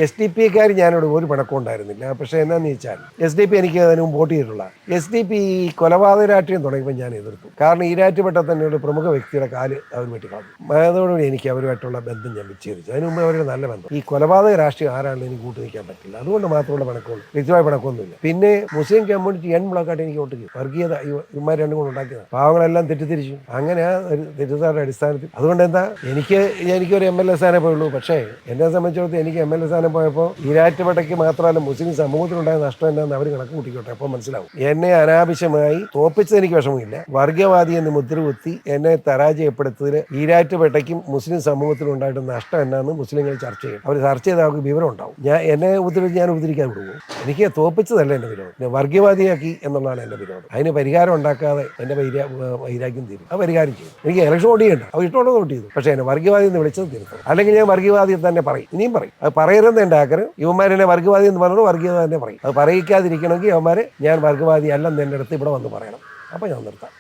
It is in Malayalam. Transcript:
SDP ഞാനോട് ഒരു പണക്കം ഉണ്ടായിരുന്നില്ല. പക്ഷേ എന്നാന്ന് വെച്ചാൽ SDP എനിക്ക് അതിന് മുമ്പ് വോട്ട് ചെയ്തിട്ടുള്ള SDP കൊലപാതക രാഷ്ട്രീയം തുടങ്ങിയപ്പോൾ ഞാൻ എതിർത്തു. കാരണം ഈരാറ്റുപേട്ട തന്നെ ഒരു പ്രമുഖ വ്യക്തിയുടെ കാല് അവർ വെട്ടിക്കളഞ്ഞു. അതോടുകൂടി എനിക്ക് അവരുമായിട്ടുള്ള ബന്ധം ഞാൻ വിച്ഛേദിച്ചു. അതിന് മുമ്പ് അവരുടെ നല്ല ബന്ധം. ഈ കൊലപാതക രാഷ്ട്രീയം ആരാണെന്ന് എനിക്ക് കൂട്ടി നിൽക്കാൻ പറ്റില്ല. അതുകൊണ്ട് മാത്രമുള്ള പണക്കമുള്ളൂ. വ്യക്തിമായ പണക്കമൊന്നുമില്ല. പിന്നെ മുസ്ലിം കമ്മ്യൂണിറ്റി ബ്ലോക്കായിട്ട് എനിക്ക് വോട്ട് ചെയ്തു. വർഗീയത ഇവന്മാർ രണ്ടും കൂടെ ഉണ്ടാക്കിയതാണ്. പാവങ്ങളെല്ലാം തെറ്റിദ്ധരിച്ചു. അങ്ങനെ ആ ഒരു തെറ്റിദ്ധാരണ അടിസ്ഥാനത്തിൽ അതുകൊണ്ട് എന്താ എനിക്കൊരു MLA സ്ഥാനം പോയുള്ളൂ. പക്ഷേ എന്നെ സംബന്ധിച്ചിടത്തോളം എനിക്ക് MLA സ്ഥാനം പോയപ്പോൾ ഈരാറ്റുപേട്ടയ്ക്ക് മാത്രമല്ല മുസ്ലിം സമൂഹത്തിനുണ്ടായ നഷ്ടം എന്താണെന്ന് അവർ കണക്ക് കൂട്ടിക്കോട്ടെ. അപ്പോൾ മനസ്സിലാവും. എന്നെ അനാവശ്യമായി തോൽപ്പിച്ചത് എനിക്ക് വിഷമമില്ല. വർഗീയവാദി എന്ന് മുദ്രകുത്തി എന്നെ പരാജയപ്പെടുത്തതിൽ ഈരാറ്റുപേട്ടയ്ക്കും മുസ്ലിം സമൂഹത്തിനും ഉണ്ടായിട്ട് നഷ്ടം എന്നാന്ന് മുസ്ലിങ്ങൾ ചർച്ച ചെയ്യും. അവർ ചർച്ച ചെയ്താൽ അവർക്ക് വിവരം ഉണ്ടാവും. എന്നെ ഞാൻ ഉപദ്രവിക്കാൻ വിടുമോ? എനിക്ക് തോൽപ്പിച്ചതല്ല എൻ്റെ വിരോധം. വർഗീയവാദിയാക്കി എന്നുള്ളതാണ് എൻ്റെ വിരോധം. അതിന് പരിഹാരം ഉണ്ടാക്കാതെ എൻ്റെ വൈരാഗ്യം തീരും. അത് പരിഹാരം ചെയ്യും. എനിക്ക് ഇലക്ഷൻ വോട്ട് ചെയ്യണ്ട. അവർ ഇഷ്ടമുള്ളത് വോട്ട് ചെയ്തു. പക്ഷേ എന്നെ വർഗീയവാദി എന്ന് വിളിച്ചത് തിരുത്തണം. അല്ലെങ്കിൽ ഞാൻ വർഗീയവാദി തന്നെ പറയും. ഇനിയും പറയും. അത് പറയരുതെന്ന് എൻ്റെ ആഗ്രഹം. ഇവന്മാരെന്നെ വർഗീയവാദി എന്ന് പറഞ്ഞത് വർഗീയത തന്നെ പറയും. അത് പറയിക്കാതിരിക്കണമെങ്കിൽ അവന്മാരെ ഞാൻ വർഗീയവാദി അല്ലെന്ന് എൻ്റെ അടുത്ത് ഇവിടെ വന്ന് പറയണം. അപ്പോൾ ഞാൻ നിർത്താം.